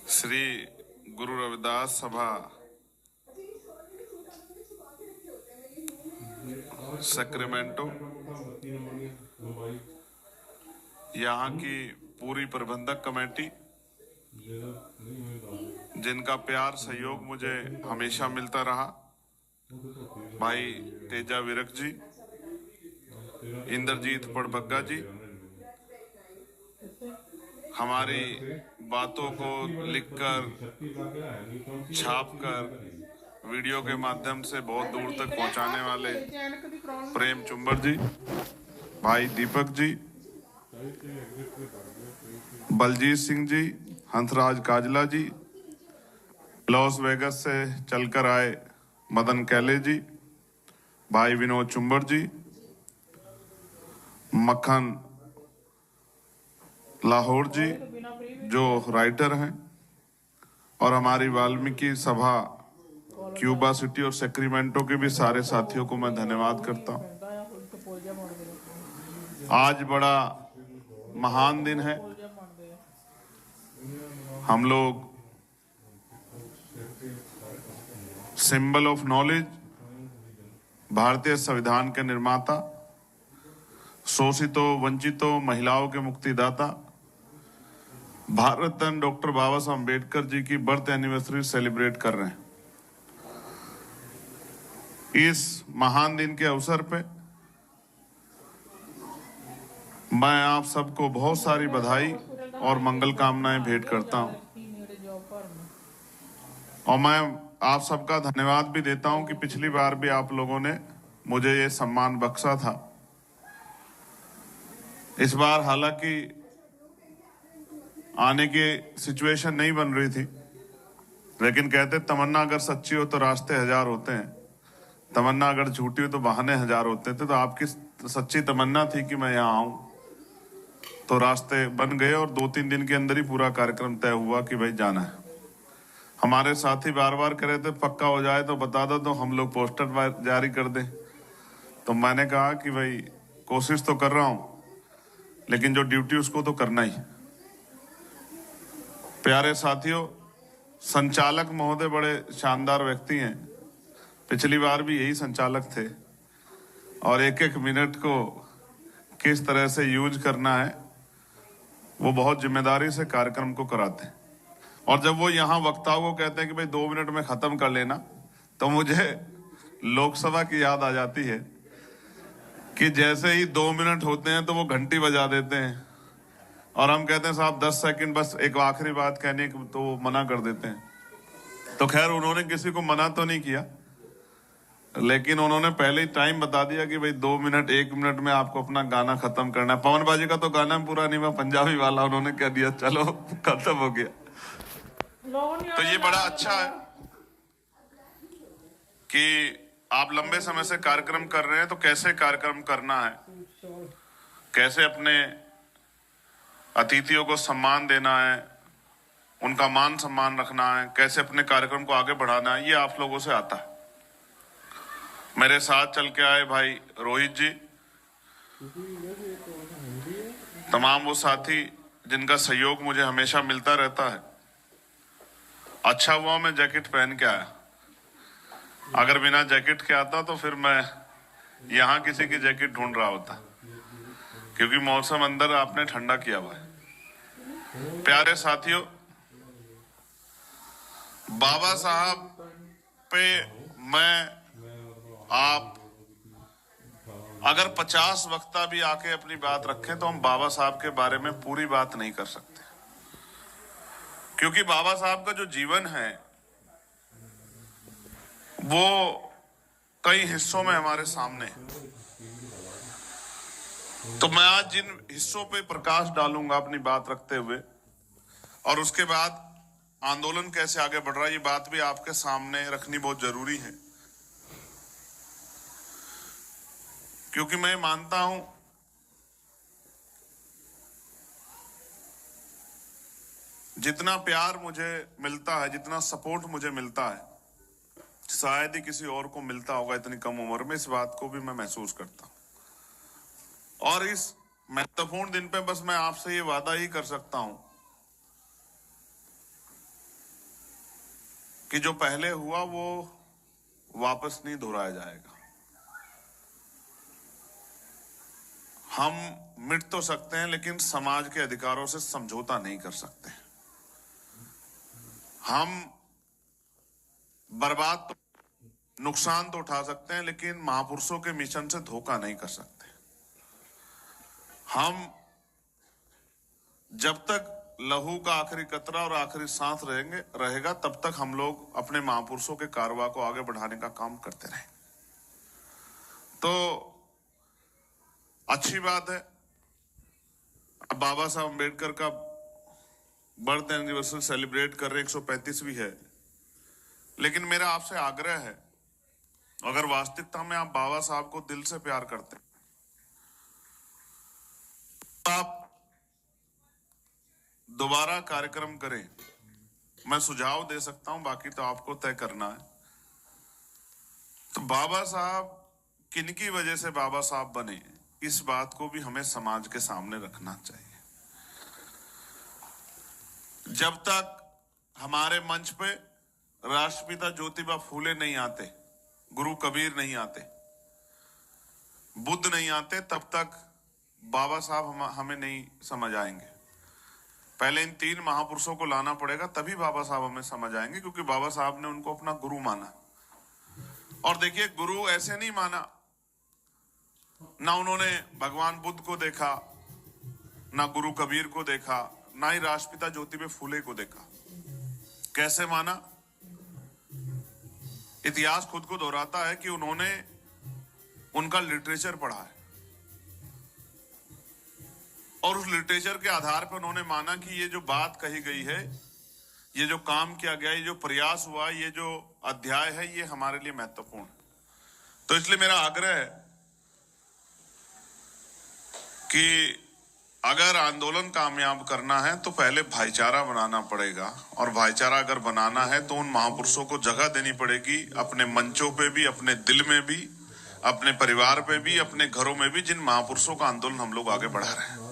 श्री गुरु रविदास सभा सैक्रामेंटो, यहाँ की पूरी प्रबंधक कमेटी, जिनका प्यार सहयोग मुझे हमेशा मिलता रहा, भाई तेजा विरक जी, इंद्रजीत पड़बग्गा जी, हमारी बातों को लिखकर, छापकर, वीडियो के माध्यम से बहुत दूर तक पहुंचाने वाले प्रेम चुंबर जी, भाई दीपक जी, बलजीत सिंह जी, हंसराज काजला जी, लॉस वेगस से चलकर आए मदन कैले जी, भाई विनोद चुंबर जी, मक्खन लाहौर जी जो राइटर हैं, और हमारी वाल्मीकि सभा क्यूबा सिटी और सैक्रामेंटो के भी सारे साथियों को मैं धन्यवाद करता हूं। आज बड़ा महान दिन है। हम लोग सिंबल ऑफ नॉलेज, भारतीय संविधान के निर्माता, शोषितों वंचितों महिलाओं के मुक्तिदाता, भारत रत्न डॉक्टर बाबा साहब अम्बेडकर जी की बर्थ एनिवर्सरी सेलिब्रेट कर रहे हैं। इस महान दिन के अवसर पे मैं आप सबको बहुत सारी बधाई और मंगल कामनाएं भेंट करता हूं, और मैं आप सबका धन्यवाद भी देता हूं कि पिछली बार भी आप लोगों ने मुझे ये सम्मान बख्शा था। इस बार हालांकि आने की सिचुएशन नहीं बन रही थी, लेकिन कहते तमन्ना अगर सच्ची हो तो रास्ते हजार होते हैं, तमन्ना अगर झूठी हो तो बहाने हजार होते थे। तो आपकी सच्ची तमन्ना थी कि मैं यहाँ आऊं, तो रास्ते बन गए और 2-3 दिन के अंदर ही पूरा कार्यक्रम तय हुआ कि भाई जाना है। हमारे साथी बार बार कह रहे थे पक्का हो जाए तो बता दो, तो हम लोग पोस्टर जारी कर दें। तो मैंने कहा कि भाई कोशिश तो कर रहा हूं, लेकिन जो ड्यूटी उसको तो करना ही। प्यारे साथियों, संचालक महोदय बड़े शानदार व्यक्ति हैं। पिछली बार भी यही संचालक थे, और एक एक मिनट को किस तरह से यूज करना है वो बहुत जिम्मेदारी से कार्यक्रम को कराते हैं। और जब वो यहाँ वक्ताओं को कहते हैं कि भाई 2 मिनट में खत्म कर लेना, तो मुझे लोकसभा की याद आ जाती है कि जैसे ही 2 मिनट होते हैं तो वो घंटी बजा देते हैं, और हम कहते हैं साहब 10 सेकंड बस एक आखिरी बात कहने की, तो मना कर देते हैं। तो खैर उन्होंने किसी को मना तो नहीं किया, लेकिन उन्होंने पहले ही टाइम बता दिया कि भाई 2 मिनट 1 मिनट में आपको अपना गाना खत्म करना है। पवन बाजी का तो गाना पूरा नहीं हुआ, पंजाबी वाला उन्होंने कह दिया चलो खत्म हो गया। तो ये बड़ा अच्छा है कि आप लंबे समय से कार्यक्रम कर रहे हैं। तो कैसे कार्यक्रम करना है, कैसे अपने अतिथियों को सम्मान देना है, उनका मान सम्मान रखना है, कैसे अपने कार्यक्रम को आगे बढ़ाना है, ये आप लोगों से आता है। मेरे साथ चल के आए भाई रोहित जी, तमाम वो साथी जिनका सहयोग मुझे हमेशा मिलता रहता है। अच्छा हुआ मैं जैकेट पहन के आया, अगर बिना जैकेट के आता तो फिर मैं यहाँ किसी की जैकेट ढूंढ रहा होता, क्योंकि मौसम अंदर आपने ठंडा किया हुआ है। प्यारे साथियों, बाबा साहब पे मैं आप अगर 50 वक्ता भी आके अपनी बात रखें तो हम बाबा साहब के बारे में पूरी बात नहीं कर सकते, क्योंकि बाबा साहब का जो जीवन है वो कई हिस्सों में हमारे सामने है। तो मैं आज जिन हिस्सों पे प्रकाश डालूंगा अपनी बात रखते हुए, और उसके बाद आंदोलन कैसे आगे बढ़ रहा है, ये बात भी आपके सामने रखनी बहुत जरूरी है। क्योंकि मैं मानता हूं जितना प्यार मुझे मिलता है, जितना सपोर्ट मुझे मिलता है, शायद ही किसी और को मिलता होगा इतनी कम उम्र में। इस बात को भी मैं महसूस करता हूं, और इस महत्वपूर्ण दिन पे बस मैं आपसे ये वादा ही कर सकता हूं कि जो पहले हुआ वो वापस नहीं दोहराया जाएगा। हम मिट तो सकते हैं लेकिन समाज के अधिकारों से समझौता नहीं कर सकते। हम बर्बाद तो, नुकसान तो उठा सकते हैं लेकिन महापुरुषों के मिशन से धोखा नहीं कर सकते। हम जब तक लहू का आखिरी कतरा और आखिरी सांस रहेगा तब तक हम लोग अपने महापुरुषों के कारवा को आगे बढ़ाने का काम करते रहें। तो अच्छी बात है, अब बाबा साहब अम्बेडकर का बर्थ एनिवर्सरी सेलिब्रेट कर रहे 135वीं है, लेकिन मेरा आपसे आग्रह है, अगर वास्तविकता में आप बाबा साहब को दिल से प्यार करते हैं तो आप दोबारा कार्यक्रम करें। मैं सुझाव दे सकता हूं, बाकी तो आपको तय करना है। तो बाबा साहब किनकी वजह से बाबा साहब बने, इस बात को भी हमें समाज के सामने रखना चाहिए। जब तक हमारे मंच पे राष्ट्रपिता ज्योतिबा फूले नहीं आते, गुरु कबीर नहीं आते, बुद्ध नहीं आते, तब तक बाबा साहब हमें नहीं समझ आएंगे। पहले इन 3 महापुरुषों को लाना पड़ेगा, तभी बाबा साहब हमें समझ आएंगे, क्योंकि बाबा साहब ने उनको अपना गुरु माना। और देखिए, गुरु ऐसे नहीं माना, ना उन्होंने भगवान बुद्ध को देखा, ना गुरु कबीर को देखा, ना ही राष्ट्रपिता ज्योतिबा फूले को देखा। कैसे माना? इतिहास खुद को दोहराता है कि उन्होंने उनका लिटरेचर पढ़ा है और उस लिटरेचर के आधार पर उन्होंने माना कि ये जो बात कही गई है, ये जो काम किया गया, ये जो प्रयास हुआ, ये जो अध्याय है, ये हमारे लिए महत्वपूर्ण है। तो इसलिए मेरा आग्रह है कि अगर आंदोलन कामयाब करना है तो पहले भाईचारा बनाना पड़ेगा, और भाईचारा अगर बनाना है तो उन महापुरुषों को जगह देनी पड़ेगी, अपने मंचों पे भी, अपने दिल में भी, अपने परिवार पे भी, अपने घरों में भी, जिन महापुरुषों का आंदोलन हम लोग आगे बढ़ा रहे हैं।